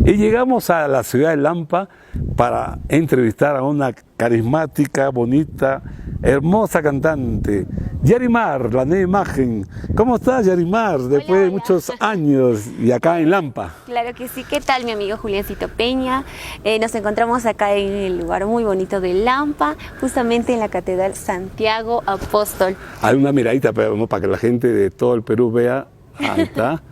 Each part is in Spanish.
Y llegamos a la ciudad de Lampa para entrevistar a una carismática, bonita, hermosa cantante, Yarimar, la nueva imagen. ¿Cómo estás, Yarimar? Después de muchos años y acá en Lampa. Claro que sí. ¿Qué tal, mi amigo Juliancito Peña? Nos encontramos acá en el lugar muy bonito de Lampa, justamente en la Catedral Santiago Apóstol. Hay una miradita, pero no, para que la gente de todo el Perú vea. Ahí está.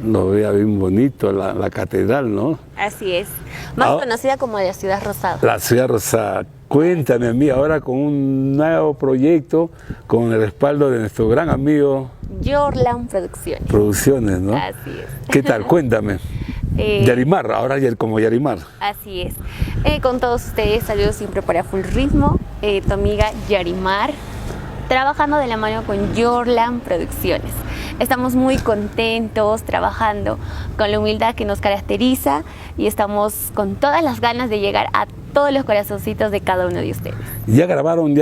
Lo vea bien bonito, la catedral, ¿no? Así es. Más conocida como la Ciudad Rosada. La Ciudad Rosada. Cuéntame a mí ahora con un nuevo proyecto, con el respaldo de nuestro gran amigo Yorlan Producciones. Producciones, ¿no? Así es. ¿Qué tal? Cuéntame. Yarimar, ahora como Yarimar. Así es. Con todos ustedes, saludos siempre para Full Ritmo. Tu amiga Yarimar, trabajando de la mano con Yorlan Producciones. Estamos muy contentos trabajando con la humildad que nos caracteriza y estamos con todas las ganas de llegar a todos los corazoncitos de cada uno de ustedes. Ya grabaron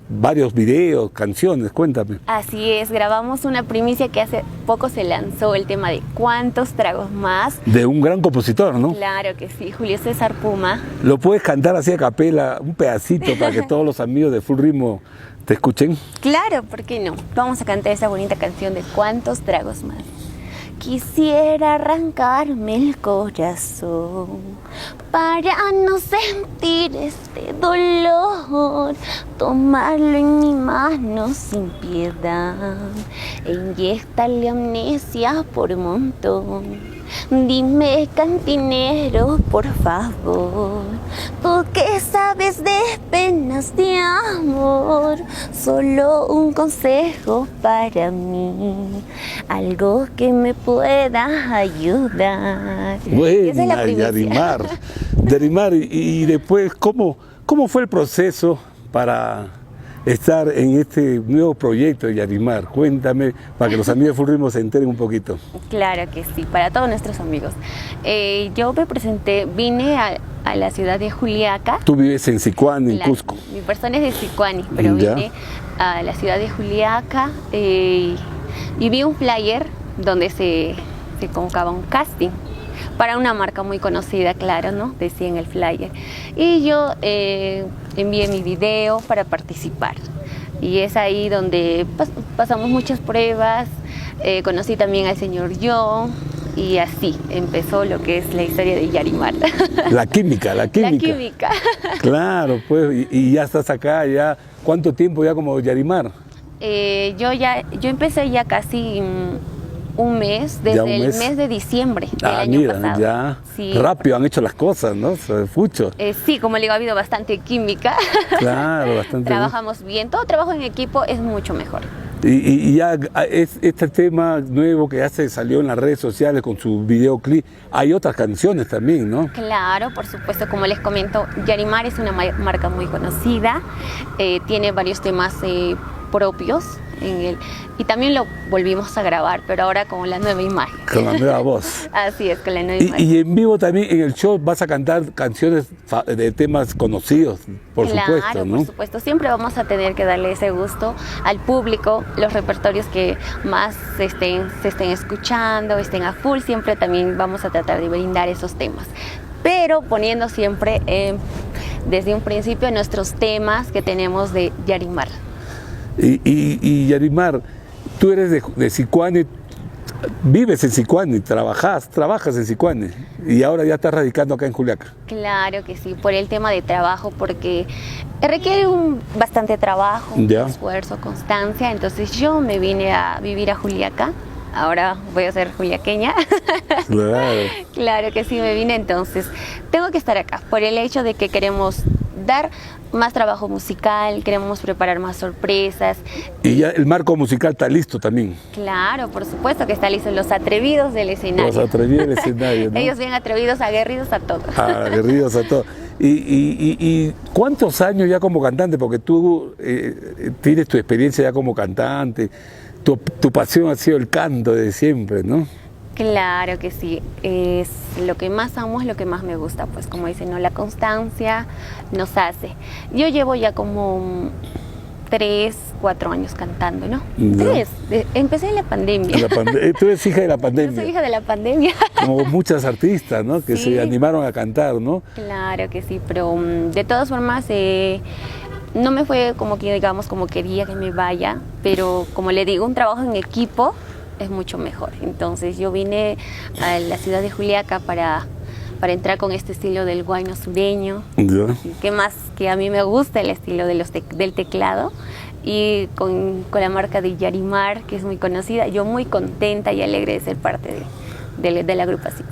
varios videos, canciones, cuéntame. Así es, grabamos una primicia que hace poco se lanzó, el tema de ¿Cuántos tragos más? De un gran compositor, ¿no? Claro que sí, Julio César Puma. ¿Lo puedes cantar así a capela, un pedacito para que todos los amigos de Full Ritmo te escuchen? Claro, ¿por qué no? Vamos a cantar esa bonita canción de ¿Cuántos tragos más? Quisiera arrancarme el corazón para no sentir este dolor, tomarlo en mi mano sin piedad e inyectarle amnesia por montón. Dime, cantinero, por favor, tú que sabes de penas de amor, solo un consejo para mí, algo que me pueda ayudar. Buena, Yarimar. Yarimar, y después, ¿cómo fue el proceso para estar en este nuevo proyecto de Yarimar? Cuéntame, para que los amigos de Full Ritmo se enteren un poquito. Claro que sí, para todos nuestros amigos. Yo me presenté, vine a la ciudad de Juliaca. Tú vives en Sicuani, en Cusco. Mi persona es de Sicuani, pero vine a la ciudad de Juliaca y vi un flyer donde se convocaba un casting para una marca muy conocida, claro, ¿no? Decía en el flyer. Y yo envié mi video para participar. Y es ahí donde pasamos muchas pruebas, conocí también al señor John, y así empezó lo que es la historia de Yarimar. La química. La química. Claro, pues, y ya estás acá, ya, ¿cuánto tiempo ya como Yarimar? Yo empecé ya casi un mes, desde el mes de diciembre del año pasado. Ya sí. Rápido han hecho las cosas, ¿no? Fucho. Sí, como le digo, ha habido bastante química. Claro, bastante. Trabajamos bien, todo trabajo en equipo es mucho mejor. Y ya este tema nuevo que ya se salió en las redes sociales con su videoclip, hay otras canciones también, ¿no? Claro, por supuesto, como les comento, Yarimar es una marca muy conocida, tiene varios temas propios en él, y también lo volvimos a grabar, pero ahora con la nueva imagen. Con la nueva voz. Así es, con la nueva imagen. Y en vivo también, en el show, vas a cantar canciones de temas conocidos, por supuesto, ¿no? Por supuesto, siempre vamos a tener que darle ese gusto al público, los repertorios que más se estén escuchando, estén a full, siempre también vamos a tratar de brindar esos temas, pero poniendo siempre desde un principio nuestros temas que tenemos de Yarimar. Y Yarimar, tú eres de Sicuani, vives en Sicuani, trabajas en Sicuani y ahora ya estás radicando acá en Juliaca. Claro que sí, por el tema de trabajo, porque requiere bastante trabajo, esfuerzo, constancia, entonces yo me vine a vivir a Juliaca. Ahora voy a ser juliaqueña. Claro. Claro que sí, me vine, entonces tengo que estar acá por el hecho de que queremos dar más trabajo musical, queremos preparar más sorpresas. Y ya el marco musical está listo también. Claro, por supuesto que está listo, los atrevidos del escenario. Los atrevidos del escenario, ¿no? Ellos bien atrevidos, aguerridos a todo. Aguerridos a todo. ¿Y cuántos años ya como cantante? Porque tú tienes tu experiencia ya como cantante, tu pasión ha sido el canto de siempre, ¿no? Claro que sí, es lo que más amo, es lo que más me gusta, pues como dicen, ¿no? La constancia nos hace. Yo llevo ya como 3, 4 años cantando, ¿no? Ya. Empecé en la pandemia. Tú eres hija de la pandemia. Yo soy hija de la pandemia. Como muchas artistas, ¿no? Que Sí. se animaron a cantar, ¿no? Claro que sí, pero de todas formas no me fue como que, digamos, como quería que me vaya, pero como le digo, un trabajo en equipo es mucho mejor. Entonces yo vine a la ciudad de Juliaca para entrar con este estilo del huayno sureño. Ya. Que más que a mí me gusta el estilo de del teclado, y con la marca de Yarimar, que es muy conocida, yo muy contenta y alegre de ser parte de la agrupación.